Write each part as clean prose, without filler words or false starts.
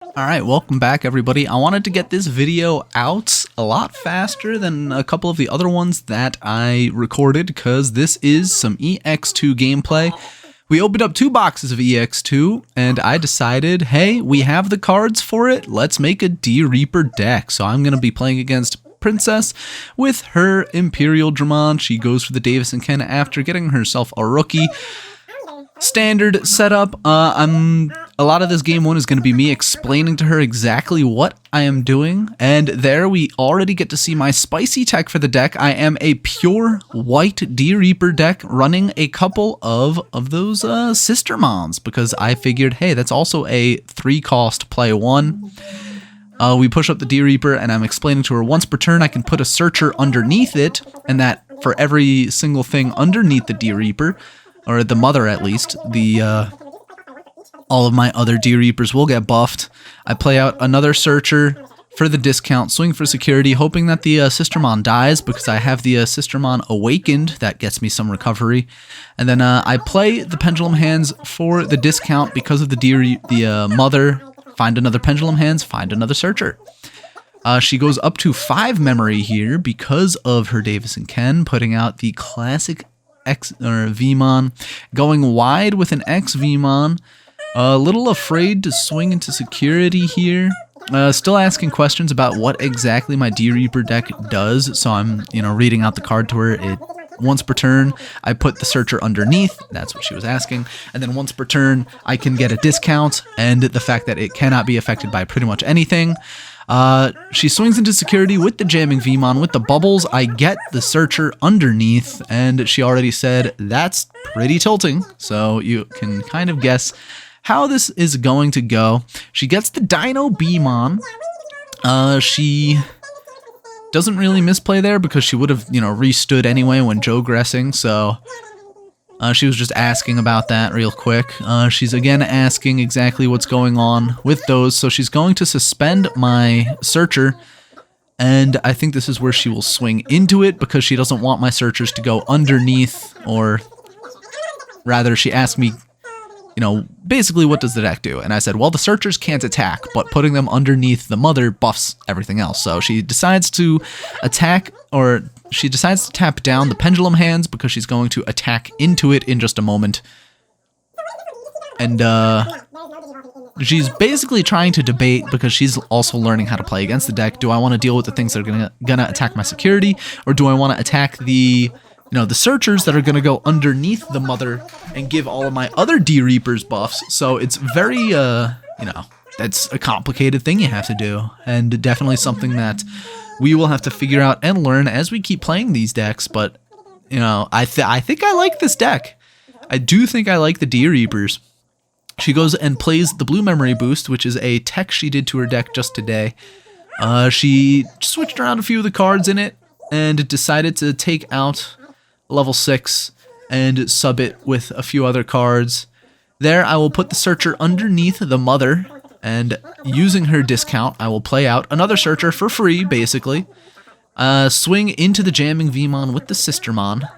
Alright, welcome back everybody. I wanted to get this video out a lot faster than a couple of the other ones that I recorded because this is some EX2 gameplay. We opened up 2 boxes of EX2 and I decided, hey, we have the cards for it, let's make a D-Reaper deck. So I'm going to be playing against Princess with her Imperialdramon. She goes for the Davis and Ken after getting herself a rookie. Standard setup. A lot of this game 1 is going to be me explaining to her exactly what I am doing, and there we already get to see my spicy tech for the deck. I am a pure white D-Reaper deck running a couple of those sister mons because I figured, hey, that's also a 3-cost play 1. We push up the D-Reaper, and I'm explaining to her once per turn I can put a searcher underneath it, and that for every single thing underneath the D-Reaper, or the mother at least, all of my other D-Reapers will get buffed. I play out another searcher for the discount, swing for security, hoping that the Sistermon dies because I have the Sistermon awakened. That gets me some recovery. And then I play the Pendulum Hands for the discount because of the mother. Find another Pendulum Hands, find another searcher. She goes up to 5 memory here because of her Davis and Ken, putting out the classic X or Vmon, going wide with an X Vmon. A little afraid to swing into security here. Still asking questions about what exactly my D-Reaper deck does. So I'm, reading out the card to her. Once per turn, I put the searcher underneath. That's what she was asking. And then once per turn, I can get a discount. And the fact that it cannot be affected by pretty much anything. She swings into security with the jamming Vmon. With the bubbles, I get the searcher underneath. And she already said that's pretty tilting. So you can kind of guess how this is going to go. She gets the Dino Beamon. She doesn't really misplay there because she would have, restood anyway when Joe gressing, so she was just asking about that real quick. She's again asking exactly what's going on with those, so she's going to suspend my searcher, and I think this is where she will swing into it because she doesn't want my searchers to go underneath, or rather she asked me, basically what does the deck do? And I said, well, the searchers can't attack, but putting them underneath the mother buffs everything else. So she decides to attack, or she decides to tap down the Pendulum Hands because she's going to attack into it in just a moment. And she's basically trying to debate because she's also learning how to play against the deck. Do I want to deal with the things that are gonna attack my security, or do I want to attack the the searchers that are going to go underneath the mother and give all of my other D-Reapers buffs? So it's very, that's a complicated thing you have to do, and definitely something that we will have to figure out and learn as we keep playing these decks. But, I think I like this deck. I do think I like the D-Reapers. She goes and plays the Blue Memory Boost, which is a tech she did to her deck just today. She switched around a few of the cards in it and decided to take out level 6 and sub it with a few other cards. There I will put the searcher underneath the mother, and using her discount I will play out another searcher for free basically. Swing into the jamming Vmon with the Sistermon,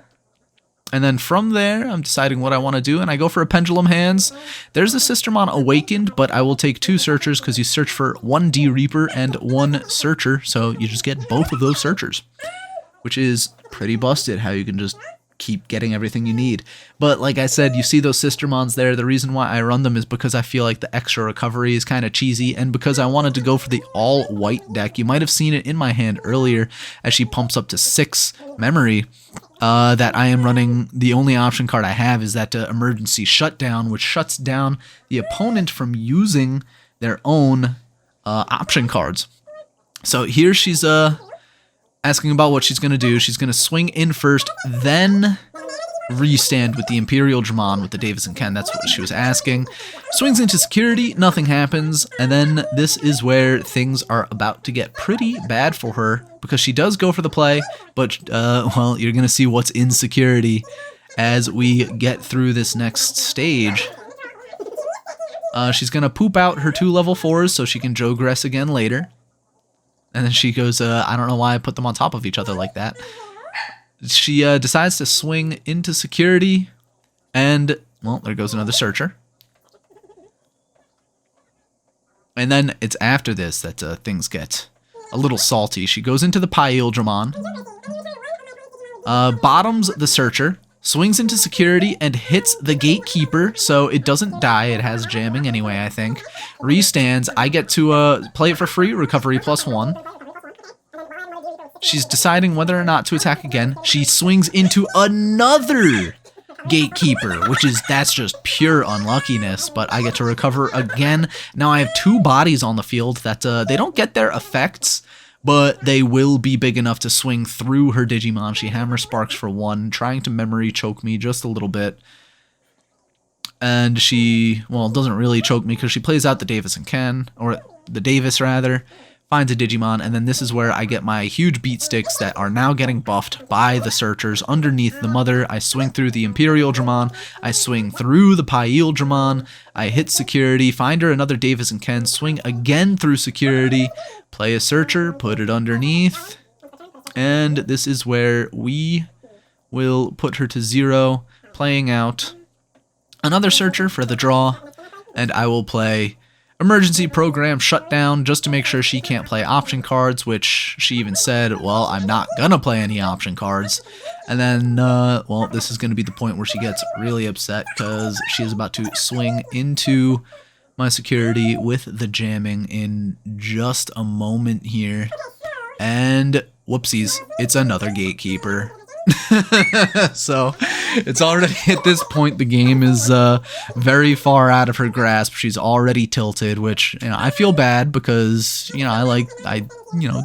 and then from there I'm deciding what I want to do, and I go for a Pendulum Hands. There's the Sistermon awakened, but I will take 2 searchers because you search for 1 D-Reaper and 1 searcher, so you just get both of those searchers, which is pretty busted how you can just keep getting everything you need. But like I said, you see those Sistermons there. The reason why I run them is because I feel like the extra recovery is kind of cheesy, and because I wanted to go for the all-white deck. You might have seen it in my hand earlier as she pumps up to 6 memory. That I am running, the only option card I have is that emergency shutdown, which shuts down the opponent from using their own option cards. So here she's asking about what she's going to do. She's going to swing in first, then restand with the Imperialdramon with the Davis and Ken. That's what she was asking. Swings into security, nothing happens, and then this is where things are about to get pretty bad for her because she does go for the play, but, well, you're going to see what's in security as we get through this next stage. She's going to poop out her 2 level 4s so she can Joe Gress again later. And then she goes, I don't know why I put them on top of each other like that. She decides to swing into security, and, well, there goes another searcher. And then it's after this that things get a little salty. She goes into the Imperialdramon, bottoms the Searcher, swings into security, and hits the Gatekeeper, so it doesn't die. It has jamming anyway, I think. Restands. I get to play it for free, recovery +1. She's deciding whether or not to attack again. She swings into another Gatekeeper, that's just pure unluckiness, but I get to recover again. Now I have 2 bodies on the field that they don't get their effects, but they will be big enough to swing through her Digimon. She Hammer Sparks for 1, trying to memory choke me just a little bit. And she, well, doesn't really choke me because she plays out the Davis and Ken, or the Davis rather, finds a Digimon, and then this is where I get my huge beat sticks that are now getting buffed by the Searchers underneath the Mother. I swing through the Imperialdramon, I swing through the Imperialdramon, I hit security, find her another Davis and Ken, swing again through security, play a Searcher, put it underneath, and this is where we will put her to 0, playing out another Searcher for the draw, and I will play Emergency Program Shutdown just to make sure she can't play option cards, which she even said, well, I'm not gonna play any option cards. And then, well, this is gonna be the point where she gets really upset because she is about to swing into my security with the jamming in just a moment here. And whoopsies, it's another Gatekeeper. So it's already at this point the game is very far out of her grasp. She's already tilted, which I feel bad because I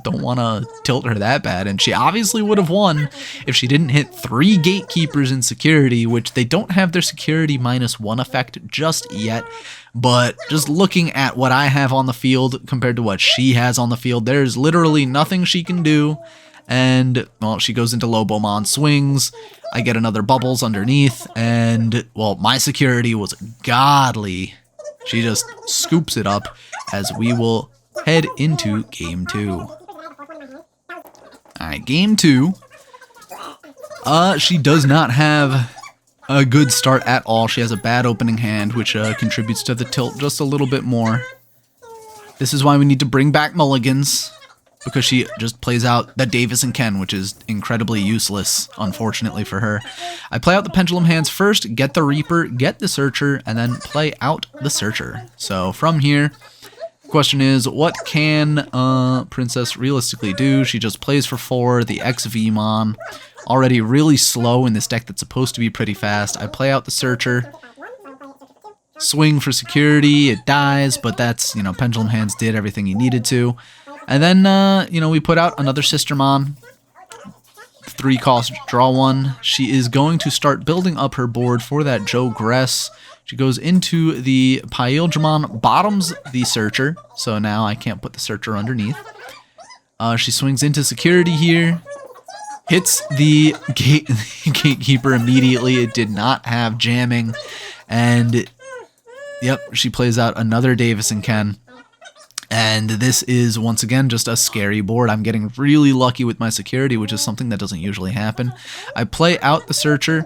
don't want to tilt her that bad, and she obviously would have won if she didn't hit 3 Gatekeepers in security, which they don't have their security -1 effect just yet. But just looking at what I have on the field compared to what she has on the field, there's literally nothing she can do. And, well, she goes into Lobomon, swings, I get another Bubbles underneath, and, well, my security was godly. She just scoops it up as we will head into Game 2. Alright, Game 2. She does not have a good start at all. She has a bad opening hand, which contributes to the tilt just a little bit more. This is why we need to bring back mulligans, because she just plays out the Davis and Ken, which is incredibly useless, unfortunately for her. I play out the Pendulum Hands first, get the Reaper, get the Searcher, and then play out the Searcher. So from here, the question is, what can Princess realistically do? She just plays for 4, the XVmon, already really slow in this deck that's supposed to be pretty fast. I play out the Searcher, swing for security, it dies, but that's, Pendulum Hands did everything he needed to. And then, we put out another Sistermon, 3 cost, draw 1. She is going to start building up her board for that Joe Gress. She goes into the Imperialdramon, bottoms the Searcher, so now I can't put the Searcher underneath. She swings into security here, hits the Gatekeeper immediately. It did not have jamming, and, yep, she plays out another Davis and Ken. And this is, once again, just a scary board. I'm getting really lucky with my security, which is something that doesn't usually happen. I play out the Searcher,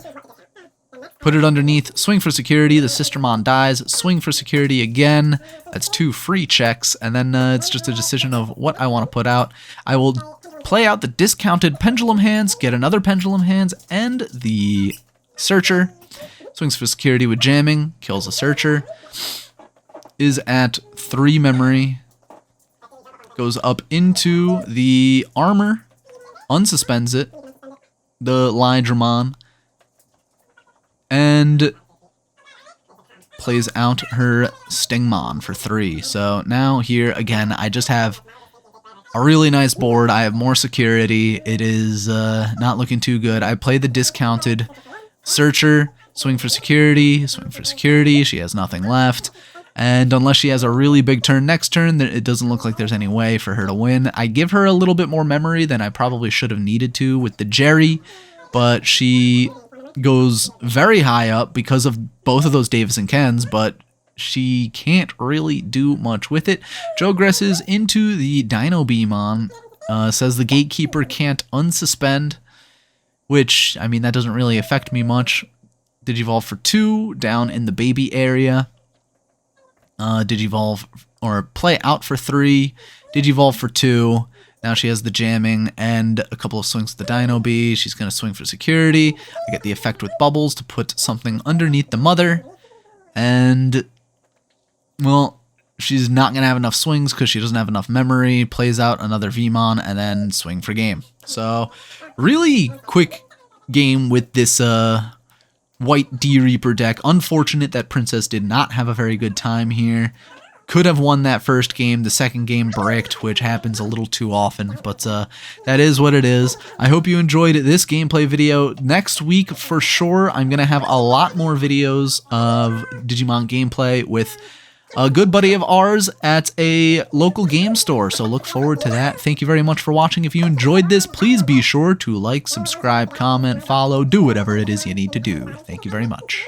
put it underneath, swing for security, the Sistermon dies, swing for security again. That's 2 free checks, and then it's just a decision of what I want to put out. I will play out the discounted Pendulum Hands, get another Pendulum Hands, and the Searcher. Swings for security with jamming, kills a Searcher. Is at 3 memory. Goes up into the armor, unsuspends it, the Lydramon, and plays out her Stingmon for 3. So now here, again, I just have a really nice board. I have more security. It is not looking too good. I play the discounted Searcher, swing for security, she has nothing left. And unless she has a really big turn next turn, it doesn't look like there's any way for her to win. I give her a little bit more memory than I probably should have needed to with the Jerry, but she goes very high up because of both of those Davis and Kens, but she can't really do much with it. Joe Gresses into the Dino Beamon, says the Gatekeeper can't unsuspend, which, I mean, that doesn't really affect me much. Digivolve for 2 down in the baby area. Digivolve or play out for 3, Digivolve for 2. Now she has the jamming and a couple of swings with the Dino Bee. She's going to swing for security. I get the effect with bubbles to put something underneath the mother. And, well, she's not going to have enough swings because she doesn't have enough memory. Plays out another Vmon and then swing for game. So, really quick game with this white D-Reaper deck. Unfortunate that Princess did not have a very good time here. Could have won that first game. The second game bricked, which happens a little too often, but that is what it is. I hope you enjoyed this gameplay video. Next week, for sure, I'm going to have a lot more videos of Digimon gameplay with a good buddy of ours at a local game store, so look forward to that. Thank you very much for watching. If you enjoyed this, please be sure to like, subscribe, comment, follow, do whatever it is you need to do. Thank you very much.